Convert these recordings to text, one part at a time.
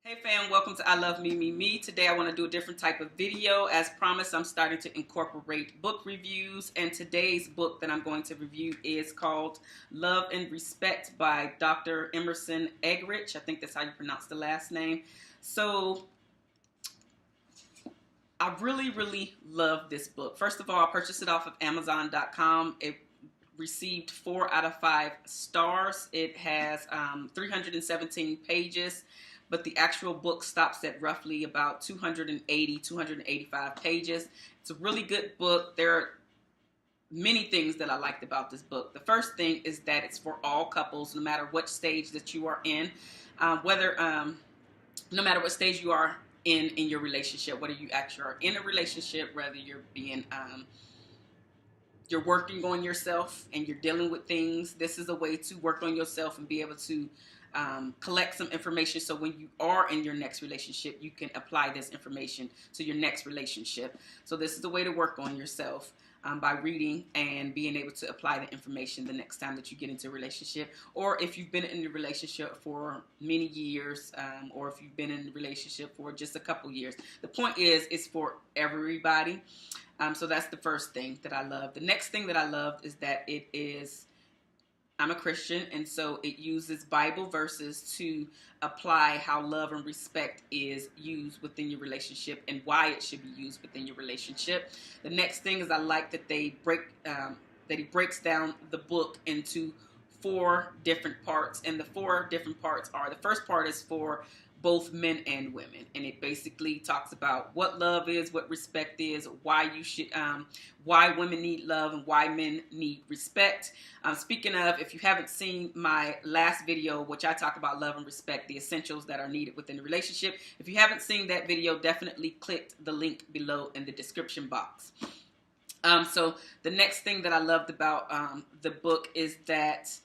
Hey fam, welcome to I Love Me, Me, Me. Today I want to do a different type of video. As promised, I'm starting to incorporate book reviews, and today's book that I'm going to review is called Love and Respect by Dr. Emerson Eggerichs. I think that's how you pronounce the last name. So I really love this book. First of all, I purchased it off of Amazon.com. It received 4 out of 5 stars. It has 317 pages. But the actual book stops at roughly about 285 pages. It's a really good book. There are many things that I liked about this book. The first thing is that it's for all couples, no matter what stage that you are in, no matter what stage you are in your relationship, whether you actually are in a relationship, whether you're you're working on yourself and you're dealing with things. This is a way to work on yourself and be able to collect some information, so when you are in your next relationship, you can apply this information to your next relationship. So this is the way to work on yourself, by reading and being able to apply the information the next time that you get into a relationship, or if you've been in a relationship for many years, or if you've been in a relationship for just a couple years. The point is, it's for everybody. So that's the first thing that I love. The next thing that I loved is that I'm a Christian, and so it uses Bible verses to apply how love and respect is used within your relationship and why it should be used within your relationship. The next thing is I like that he breaks down the book into 4 different parts, and the 4 different parts are: the first part is for both men and women, and it basically talks about what love is, what respect is, why women need love and why men need respect. Speaking of, if you haven't seen my last video, which I talk about love and respect, the essentials that are needed within a relationship, if you haven't seen that video, definitely click the link below in the description box. So the next thing that I loved about the book is that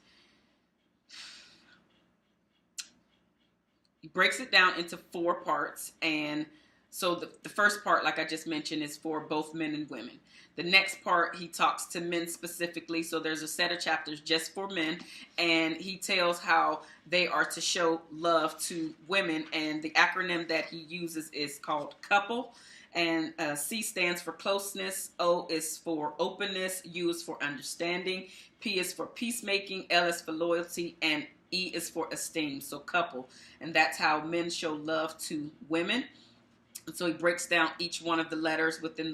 he breaks it down into 4 parts, and so the first part, like I just mentioned, is for both men and women. The next part, he talks to men specifically, so there's a set of chapters just for men, and he tells how they are to show love to women, and the acronym that he uses is called COUPLE, and C stands for closeness, O is for openness, U is for understanding, P is for peacemaking, L is for loyalty, and E is for esteem, so couple. And that's how men show love to women. And so he breaks down each one of the letters within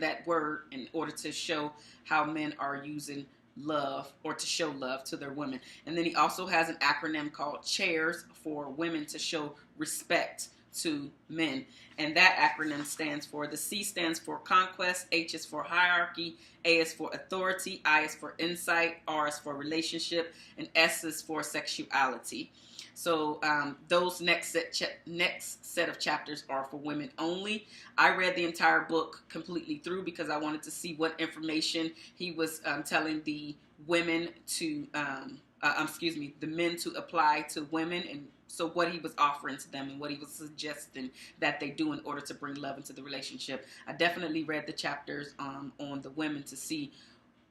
that word in order to show how men are using love, or to show love to their women. And then he also has an acronym called CHAIRS for women to show respect to men, and that acronym stands for: the C stands for conquest, H is for hierarchy, A is for authority, I is for insight, R is for relationship, and S is for sexuality. So those next set of chapters are for women only. I read the entire book completely through because I wanted to see what information he was telling the women to the men to apply to women, and so what he was offering to them and what he was suggesting that they do in order to bring love into the relationship. I definitely read the chapters on the women to see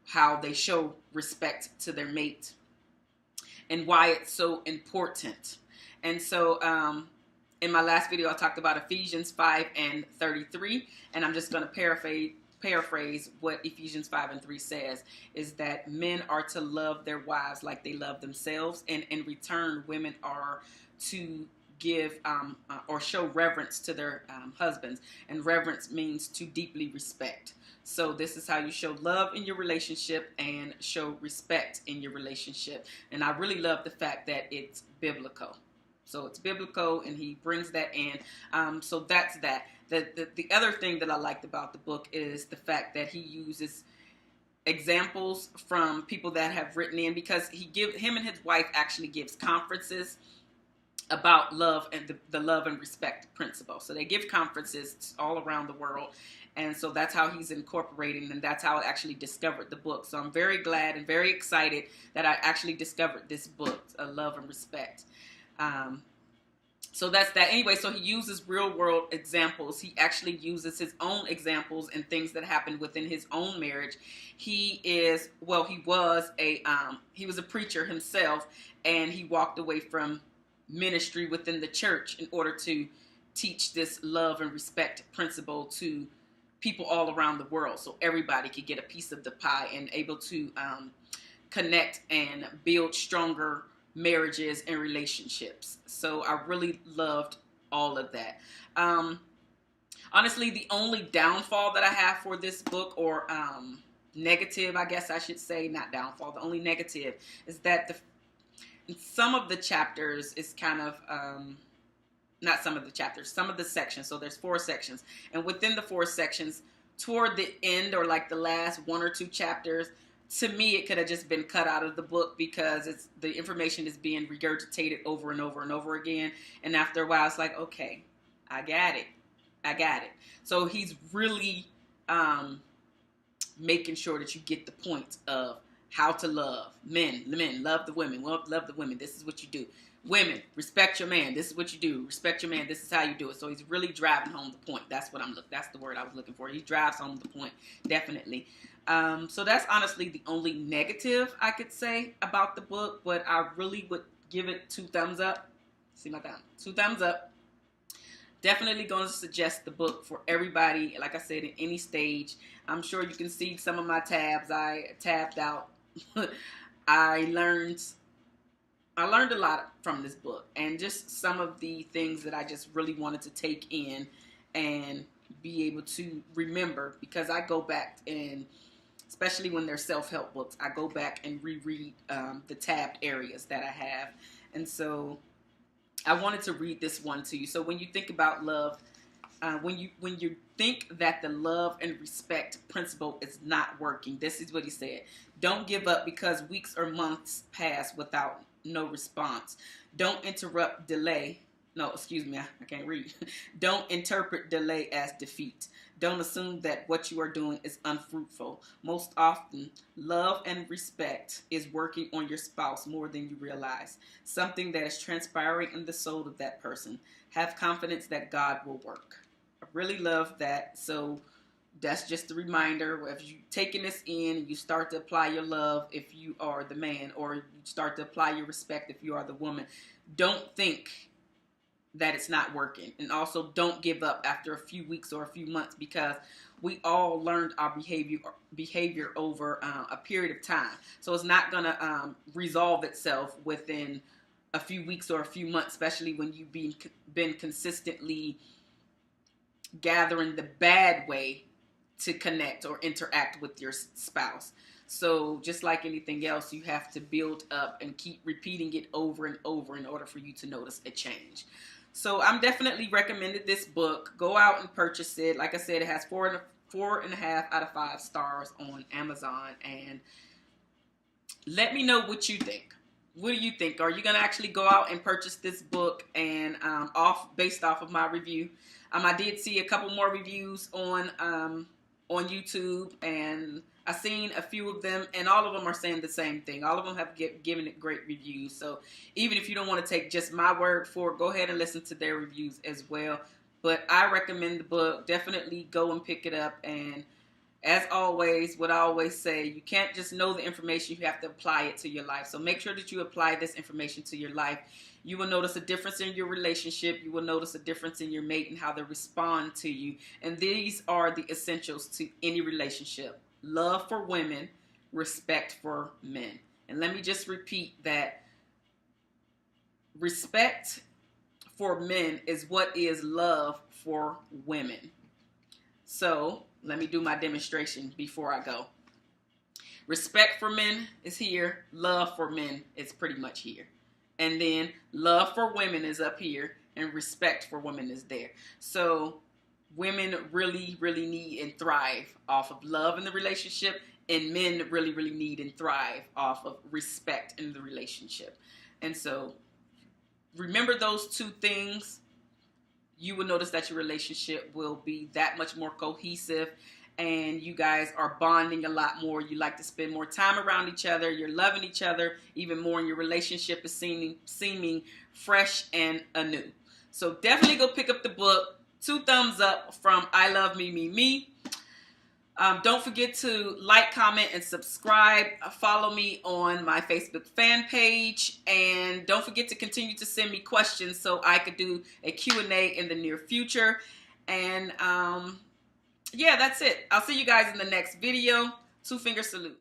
how they show respect to their mate and why it's so important. And so in my last video, I talked about Ephesians 5:33, and I'm just going to paraphrase what Ephesians 5:3 says, is that men are to love their wives like they love themselves, and in return, women are to give or show reverence to their husbands, and reverence means to deeply respect. So this is how you show love in your relationship and show respect in your relationship. And I really love the fact that it's biblical. So it's biblical, and he brings that in. So that's that. The other thing that I liked about the book is the fact that he uses examples from people that have written in, because him and his wife actually gives conferences about love and the love and respect principle. So they give conferences all around the world, and so that's how he's incorporating, and that's how I actually discovered the book. So I'm very glad and very excited that I actually discovered this book, Love and Respect. So that's that. Anyway, so he uses real world examples. He actually uses his own examples and things that happened within his own marriage. He was a preacher himself, and he walked away from ministry within the church in order to teach this love and respect principle to people all around the world, so everybody could get a piece of the pie and able to connect and build stronger marriages and relationships. So I really loved all of that. Honestly, the only downfall that I have for this book, or negative, I guess I should say, not downfall, the only negative is that some of the chapters is kind of, not some of the chapters, some of the sections. So there's 4 sections. And within the 4 sections, toward the end, or like the last 1 or 2 chapters, to me, it could have just been cut out of the book, because the information is being regurgitated over and over and over again. And after a while, it's like, okay, I got it. So he's really making sure that you get the point of how to love. Men, love the women. Love the women. This is what you do. Women, respect your man. This is what you do. Respect your man. This is how you do it. So he's really driving home the point. That's the word I was looking for. He drives home the point, definitely. So that's honestly the only negative I could say about the book, but I really would give it 2 thumbs up. See my thumb? 2 thumbs up. Definitely going to suggest the book for everybody, like I said, in any stage. I'm sure you can see some of my tabs. I tabbed out. I learned a lot from this book, and just some of the things that I just really wanted to take in and be able to remember, because I go back, and especially when they're self-help books, I go back and reread the tabbed areas that I have. And so I wanted to read this one to you. So when you think about love, when you think that the love and respect principle is not working, this is what he said. Don't give up because weeks or months pass without no response. Don't interrupt delay. No, excuse me, I can't read. Don't interpret delay as defeat. Don't assume that what you are doing is unfruitful. Most often, love and respect is working on your spouse more than you realize. Something that is transpiring in the soul of that person. Have confidence that God will work. I really love that. So that's just a reminder. If you're taking this in and you start to apply your love if you are the man, or you start to apply your respect if you are the woman, don't think that it's not working. And also don't give up after a few weeks or a few months, because we all learned our behavior over a period of time. So it's not going to resolve itself within a few weeks or a few months, especially when you've been consistently gathering the bad way to connect or interact with your spouse. So just like anything else, you have to build up and keep repeating it over and over in order for you to notice a change. So I'm definitely recommended this book. Go out and purchase it. Like I said, it has 4.5 out of 5 stars on Amazon. And let me know what you think. What do you think? Are you going to actually go out and purchase this book and based off of my review? I did see a couple more reviews on YouTube, and I've seen a few of them, and all of them are saying the same thing. All of them have given it great reviews. So even if you don't want to take just my word for it, go ahead and listen to their reviews as well. But I recommend the book. Definitely go and pick it up. And as always, what I always say, you can't just know the information. You have to apply it to your life. So make sure that you apply this information to your life. You will notice a difference in your relationship. You will notice a difference in your mate and how they respond to you. And these are the essentials to any relationship. Love for women, respect for men. And let me just repeat that respect for men is what is love for women. So let me do my demonstration before I go. Respect for men is here. Love for men is pretty much here. And then love for women is up here, and respect for women is there. So women really, really need and thrive off of love in the relationship, and men really, really need and thrive off of respect in the relationship. And so remember those 2 things. You will notice that your relationship will be that much more cohesive, and you guys are bonding a lot more. You like to spend more time around each other. You're loving each other even more, and your relationship is seeming fresh and anew. So definitely go pick up the book. 2 thumbs up from I Love Me, Me, Me. Don't forget to like, comment, and subscribe. Follow me on my Facebook fan page. And don't forget to continue to send me questions so I could do a Q&A in the near future. And yeah, that's it. I'll see you guys in the next video. 2 finger salute.